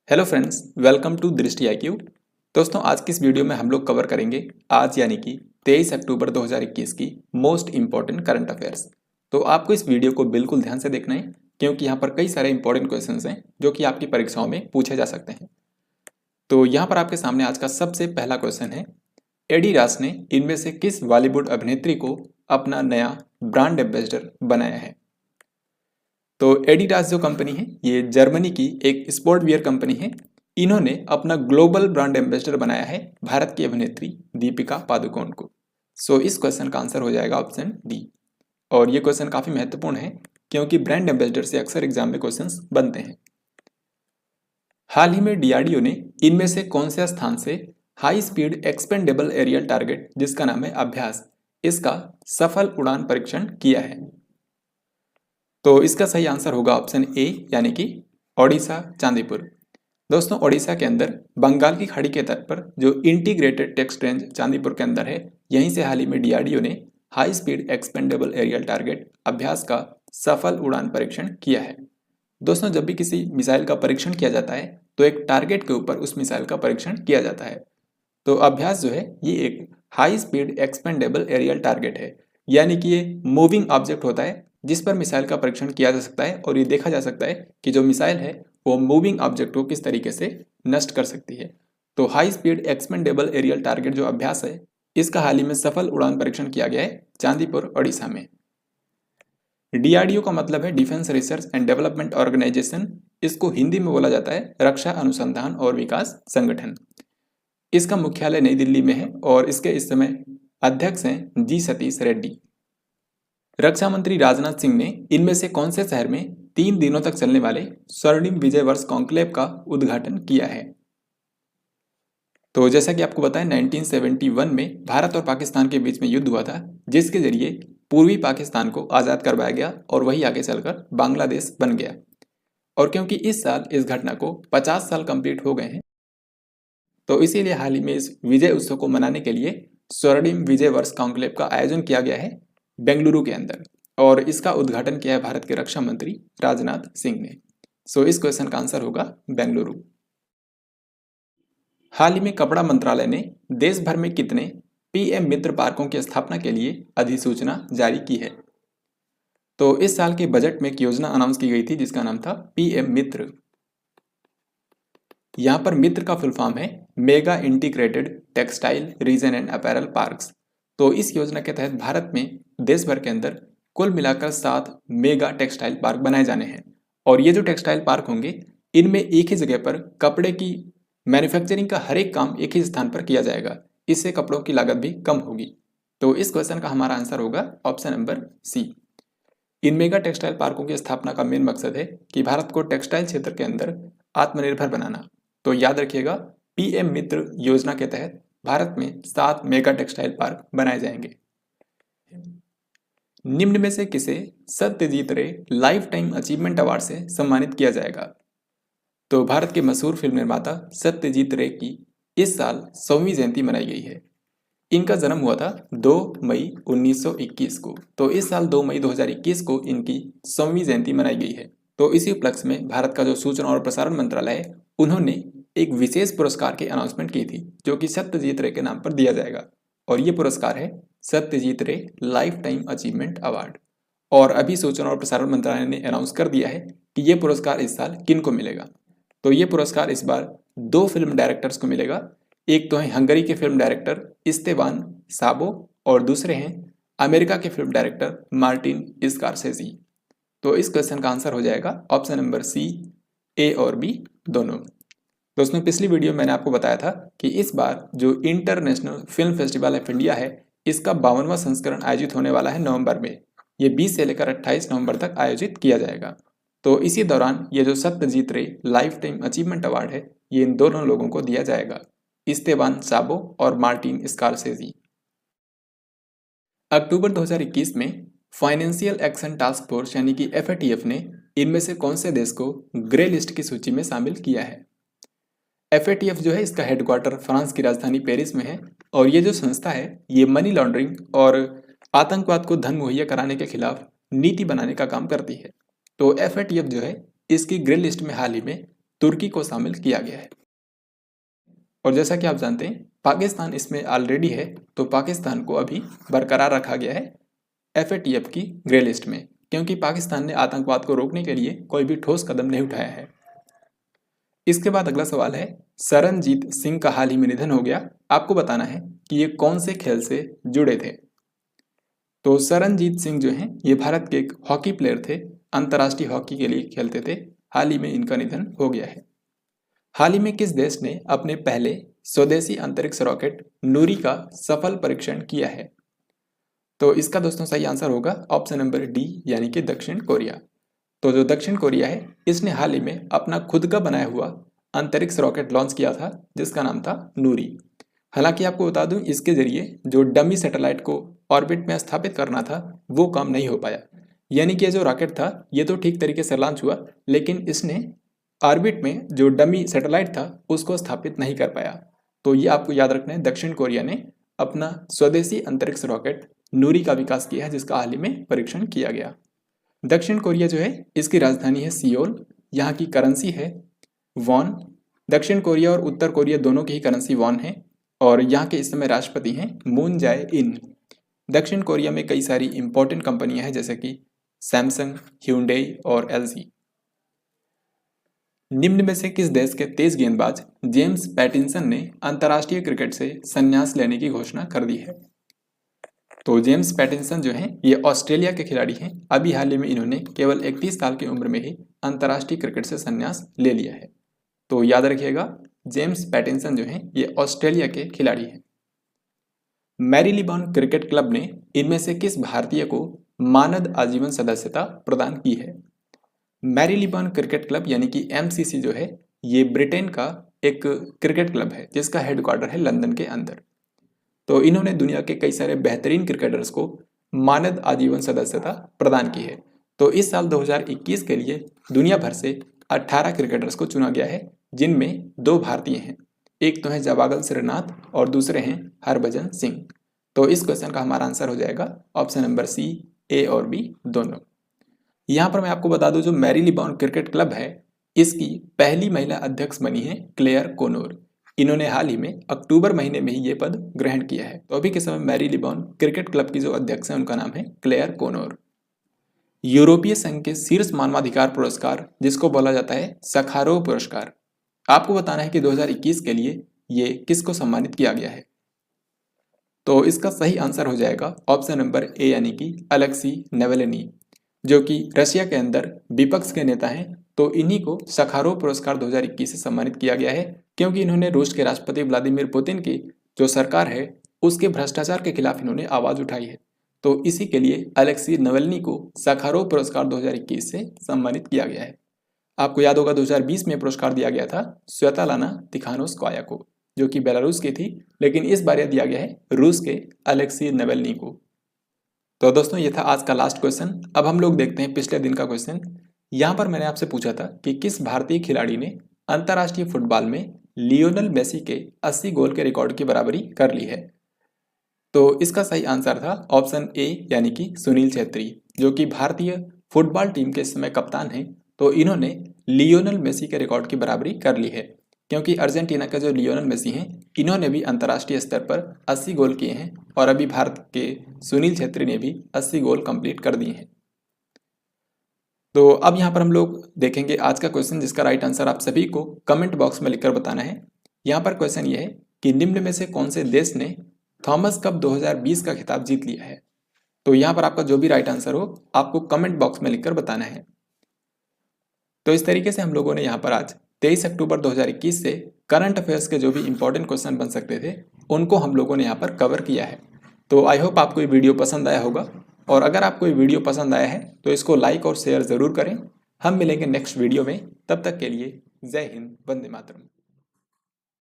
Hello friends, welcome to दृष्टि IQ। दोस्तों, आज की इस वीडियो में हम लोग कवर करेंगे आज यानी कि 23 अक्टूबर 2021 की मोस्ट इंपॉर्टेंट करंट अफेयर्स। तो आपको इस वीडियो को बिल्कुल ध्यान से देखना है क्योंकि यहाँ पर कई सारे इंपॉर्टेंट क्वेश्चंस हैं जो कि आपकी परीक्षाओं में पूछे जा सकते हैं। तो यहाँ पर आपके सामने आज का सबसे पहला क्वेश्चन है, एडिडास ने इनमें से किस बॉलीवुड अभिनेत्री को अपना नया ब्रांड एम्बेसडर बनाया है? तो एडिडास जो कंपनी है ये जर्मनी की एक स्पोर्ट वियर कंपनी है। इन्होंने अपना ग्लोबल ब्रांड एम्बेसडर बनाया है भारत की अभिनेत्री दीपिका पादुकोण को। सो इस क्वेश्चन का आंसर हो जाएगा ऑप्शन डी। और ये क्वेश्चन काफी महत्वपूर्ण है क्योंकि ब्रांड एम्बेसडर से अक्सर एग्जाम में क्वेश्चंस बनते हैं। हाल ही में DRDO ने इनमें से कौन से स्थान से high speed expendable aerial target जिसका नाम है अभ्यास, इसका सफल उड़ान परीक्षण किया है? तो इसका सही आंसर होगा ऑप्शन ए यानी कि ओडिशा चांदीपुर। दोस्तों, ओडिशा के अंदर बंगाल की खाड़ी के तट पर जो इंटीग्रेटेड टेक्स्ट रेंज चांदीपुर के अंदर है, यहीं से हाल ही में DRDO ने high speed expendable aerial target अभ्यास का सफल उड़ान परीक्षण किया है। दोस्तों, जब भी किसी मिसाइल का परीक्षण किया जाता है तो एक टारगेट के ऊपर उस मिसाइल का परीक्षण किया जाता है। तो अभ्यास जो है ये एक high speed expendable aerial target है, यानी कि ये मूविंग ऑब्जेक्ट होता है जिस पर मिसाइल का परीक्षण किया जा सकता है और ये देखा जा सकता है कि जो मिसाइल है वो मूविंग ऑब्जेक्ट को किस तरीके से नष्ट कर सकती है। तो high speed expendable aerial target जो अभ्यास है, इसका हाल ही में सफल उड़ान परीक्षण किया गया है चांदीपुर ओडिशा में। DRDO का मतलब है defence research and development organisation. इसको हिंदी में बोला जाता है रक्षा अनुसंधान और विकास संगठन। इसका मुख्यालय नई दिल्ली में है और इसके इस समय अध्यक्ष हैं जी सतीश रेड्डी। रक्षा मंत्री राजनाथ सिंह ने इनमें से कौन से शहर में 3 दिनों तक चलने वाले स्वर्णिम विजय वर्ष कॉन्क्लेव का उद्घाटन किया है? तो जैसा कि आपको बताया, 1971 में भारत और पाकिस्तान के बीच में युद्ध हुआ था जिसके जरिए पूर्वी पाकिस्तान को आज़ाद करवाया गया और वही आगे चलकर बांग्लादेश बन गया। और क्योंकि इस साल इस घटना को 50 साल कंप्लीट हो गए हैं, तो इसीलिए हाल ही में इस विजय उत्सव को मनाने के लिए स्वर्णिम विजय वर्ष कॉन्क्लेव का आयोजन किया गया है बेंगलुरु के अंदर। और इसका उद्घाटन किया है भारत के रक्षा मंत्री राजनाथ सिंह ने। सो इस क्वेश्चन का आंसर होगा बेंगलुरु। हाल ही में कपड़ा मंत्रालय ने देश भर में कितने PM मित्र पार्कों की स्थापना के लिए अधिसूचना जारी की है? तो इस साल के बजट में एक योजना अनाउंस की गई थी जिसका नाम था PM मित्र। यहाँ पर मित्र का फुल फॉर्म है mega integrated textile reason and apparel parks. तो इस योजना के तहत भारत में देश भर के अंदर कुल मिलाकर 7 मेगा टेक्सटाइल पार्क बनाए जाने हैं। और ये जो टेक्सटाइल पार्क होंगे, इनमें एक ही जगह पर कपड़े की मैन्युफैक्चरिंग का हर एक काम एक ही स्थान पर किया जाएगा। इससे कपड़ों की लागत भी कम होगी। तो इस क्वेश्चन का हमारा आंसर होगा ऑप्शन नंबर सी। इन मेगा टेक्सटाइल पार्कों की स्थापना का मेन मकसद है कि भारत को टेक्सटाइल क्षेत्र के अंदर आत्मनिर्भर बनाना। तो याद रखिएगा, PM मित्र योजना के तहत भारत में 7 मेगा टेक्सटाइल पार्क बनाए जाएंगे। निम्न में से किसे सत्यजीत रे लाइफ टाइम अचीवमेंट अवार्ड से सम्मानित किया जाएगा? तो भारत के मशहूर फिल्म निर्माता सत्यजीत रे की इस साल 100वीं जयंती मनाई गई है। इनका जन्म हुआ था 2 मई 1921 को। तो इस साल 2 मई 2021 को इनकी 100वीं जयंती मनाई गई है। तो इसी उपलक्ष्य में भारत का जो सूचना और प्रसारण मंत्रालय है, उन्होंने एक विशेष पुरस्कार की अनाउंसमेंट की थी जो कि सत्यजीत रे के नाम पर दिया जाएगा। और ये पुरस्कार है सत्यजीत रे लाइफ टाइम अचीवमेंट अवार्ड। और अभी सूचना और प्रसारण मंत्रालय ने अनाउंस कर दिया है कि ये पुरस्कार इस साल किन को मिलेगा। तो ये पुरस्कार इस बार 2 फिल्म डायरेक्टर्स को मिलेगा। एक तो है हंगरी के फिल्म डायरेक्टर इस्तेबान साबो और दूसरे हैं अमेरिका के फिल्म डायरेक्टर मार्टिन स्कॉर्सेज़ी। तो इस क्वेश्चन का आंसर हो जाएगा ऑप्शन नंबर सी, A और B दोनों। दोस्तों, पिछली वीडियो में मैंने आपको बताया था कि इस बार जो international film festival of India है, इसका 52वां संस्करण आयोजित होने वाला है नवंबर में। ये 20 से लेकर 28 नवंबर तक आयोजित किया जाएगा। तो इसी दौरान ये जो सत्यजीत रे लाइफ टाइम अचीवमेंट अवार्ड है, ये इन दोनों लोगों को दिया जाएगा, इस्तेबान साबो और मार्टिन स्कॉर्सेज़ी। अक्टूबर 2021 में फाइनेंशियल एक्शन टास्क फोर्स यानी कि FATF ने इनमें से कौन से देश को ग्रे लिस्ट की सूची में शामिल किया है? FATF जो है, इसका हेडक्वार्टर फ्रांस की राजधानी पेरिस में है। और ये जो संस्था है, ये मनी लॉन्ड्रिंग और आतंकवाद को धन मुहैया कराने के खिलाफ नीति बनाने का काम करती है। तो FATF जो है, इसकी ग्रे लिस्ट में हाल ही में तुर्की को शामिल किया गया है। और जैसा कि आप जानते हैं पाकिस्तान इसमें ऑलरेडी है, तो पाकिस्तान को अभी बरकरार रखा गया है FATF की ग्रे लिस्ट में, क्योंकि पाकिस्तान ने आतंकवाद को रोकने के लिए कोई भी ठोस कदम नहीं उठाया है। इसके बाद अगला सवाल है, सरनजीत सिंह का हाल ही में निधन हो गया, आपको बताना है कि ये कौन से खेल से जुड़े थे। तो सरनजीत सिंह जो हैं ये भारत के एक हॉकी प्लेयर थे, अंतर्राष्ट्रीय हॉकी के लिए खेलते थे। हाल ही में इनका निधन हो गया है। हाल ही में किस देश ने अपने पहले स्वदेशी अंतरिक्ष रॉकेट नूरी का सफल परीक्षण किया है। तो इसका दोस्तों सही आंसर होगा ऑप्शन नंबर डी, यानी कि दक्षिण कोरिया। तो जो दक्षिण कोरिया है इसने हाल ही में अपना खुद का बनाया हुआ अंतरिक्ष रॉकेट लॉन्च किया था जिसका नाम था नूरी। हालांकि आपको बता दूं इसके जरिए जो डमी सैटेलाइट को ऑर्बिट में स्थापित करना था वो काम नहीं हो पाया, यानी कि जो रॉकेट था ये तो ठीक तरीके से लॉन्च हुआ, लेकिन इसने ऑर्बिट में जो डमी सैटेलाइट था उसको स्थापित नहीं कर पाया। तो ये आपको याद रखना है, दक्षिण कोरिया ने अपना स्वदेशी अंतरिक्ष रॉकेट नूरी का विकास किया है जिसका हाल ही में परीक्षण किया गया। दक्षिण कोरिया जो है इसकी राजधानी है सियोल, यहाँ की करेंसी है वॉन। दक्षिण कोरिया और उत्तर कोरिया दोनों की ही करेंसी वॉन है और यहाँ के इस समय राष्ट्रपति हैं मून जाए इन। दक्षिण कोरिया में कई सारी इंपॉर्टेंट कंपनियां हैं जैसे कि सैमसंग, ह्यूंडई और LG। निम्न में से किस देश के तेज गेंदबाज जेम्स पैटिंसन ने अंतर्राष्ट्रीय क्रिकेट से संन्यास लेने की घोषणा कर दी है। तो जेम्स पैटिंसन जो हैं ये ऑस्ट्रेलिया के खिलाड़ी हैं। अभी हाल ही में इन्होंने केवल 31 साल की उम्र में ही अंतर्राष्ट्रीय क्रिकेट से संन्यास ले लिया है। तो याद रखिएगा जेम्स पैटिंसन जो हैं ये ऑस्ट्रेलिया के खिलाड़ी हैं। मैरीलिबॉन क्रिकेट क्लब ने इनमें से किस भारतीय को मानद आजीवन सदस्यता प्रदान की है। मैरीलिबॉन क्रिकेट क्लब यानी कि MCC जो है ये ब्रिटेन का एक क्रिकेट क्लब है जिसका हेडक्वार्टर है लंदन के अंदर। तो इन्होंने दुनिया के कई सारे बेहतरीन क्रिकेटर्स को मानद आजीवन सदस्यता प्रदान की है। तो इस साल 2021 के लिए दुनिया भर से 18 क्रिकेटर्स को चुना गया है जिनमें 2 भारतीय हैं, एक तो है जवागल श्रीनाथ और दूसरे हैं हरभजन सिंह। तो इस क्वेश्चन का हमारा आंसर हो जाएगा ऑप्शन नंबर C, A और B दोनों। यहाँ पर मैं आपको बता दूं जो मैरीलिबॉन क्रिकेट क्लब है इसकी पहली महिला अध्यक्ष बनी है क्लेयर कोनोर। इन्होंने हाल ही में अक्टूबर महीने में ही ये पद ग्रहण किया है। तो अभी के समय मैरीलिबॉन क्रिकेट क्लब की जो अध्यक्ष है उनका नाम है क्लेयर कोनोर। यूरोपीय संघ के शीर्ष मानवाधिकार पुरस्कार जिसको बोला जाता है सखारोव पुरस्कार, आपको बताना है कि 2021 के लिए ये किसको सम्मानित किया गया है। तो इसका सही आंसर हो जाएगा ऑप्शन नंबर A, यानी कि अलेक्सी नेवलनी, जो कि रशिया के अंदर विपक्ष के नेता हैं। तो इन्हीं को सखारोव पुरस्कार 2021 से सम्मानित किया गया है क्योंकि इन्होंने रूस के राष्ट्रपति व्लादिमीर पुतिन की जो सरकार है उसके भ्रष्टाचार के खिलाफ इन्होंने आवाज उठाई है। तो इसी के लिए अलेक्सी नेवलनी को सखारोव पुरस्कार 2021 से सम्मानित किया गया है। आपको याद होगा 2020 में पुरस्कार दिया गया था स्वेतलाना तिखानोस्काया को जो कि बेलारूस की थी, लेकिन इस बार यह दिया गया है रूस के अलेक्सी नेवलनी को। तो दोस्तों ये था आज का लास्ट क्वेश्चन। अब हम लोग देखते हैं पिछले दिन का क्वेश्चन। यहाँ पर मैंने आपसे पूछा था कि किस भारतीय खिलाड़ी ने अंतर्राष्ट्रीय फुटबॉल में लियोनेल मेसी के 80 गोल के रिकॉर्ड की बराबरी कर ली है। तो इसका सही आंसर था ऑप्शन A, यानी कि सुनील छेत्री, जो कि भारतीय फुटबॉल टीम के इस समय कप्तान हैं। तो इन्होंने लियोनेल मेसी के रिकॉर्ड की बराबरी कर ली है क्योंकि अर्जेंटीना के जो लियोनेल मेसी हैं इन्होंने भी अंतर्राष्ट्रीय स्तर पर 80 गोल किए हैं और अभी भारत के सुनील छेत्री ने भी 80 गोल कंप्लीट कर दिए हैं। तो अब यहाँ पर हम लोग देखेंगे आज का क्वेश्चन जिसका राइट आंसर आप सभी को कमेंट बॉक्स में लिखकर बताना है। यहाँ पर क्वेश्चन ये है कि निम्न में से कौन से देश ने थॉमस कप 2020 का खिताब जीत लिया है। तो यहाँ पर आपका जो भी राइट आंसर हो आपको कमेंट बॉक्स में लिखकर बताना है। तो इस तरीके से हम लोगों ने यहाँ पर आज 23 अक्टूबर 2021 से करंट अफेयर्स के जो भी इंपॉर्टेंट क्वेश्चन बन सकते थे उनको हम लोगों ने यहाँ पर कवर किया है। तो आई होप आपको ये वीडियो पसंद आया होगा और अगर आपको ये वीडियो पसंद आया है तो इसको लाइक और शेयर ज़रूर करें। हम मिलेंगे नेक्स्ट वीडियो में, तब तक के लिए जय हिंद, वंदे मातरम।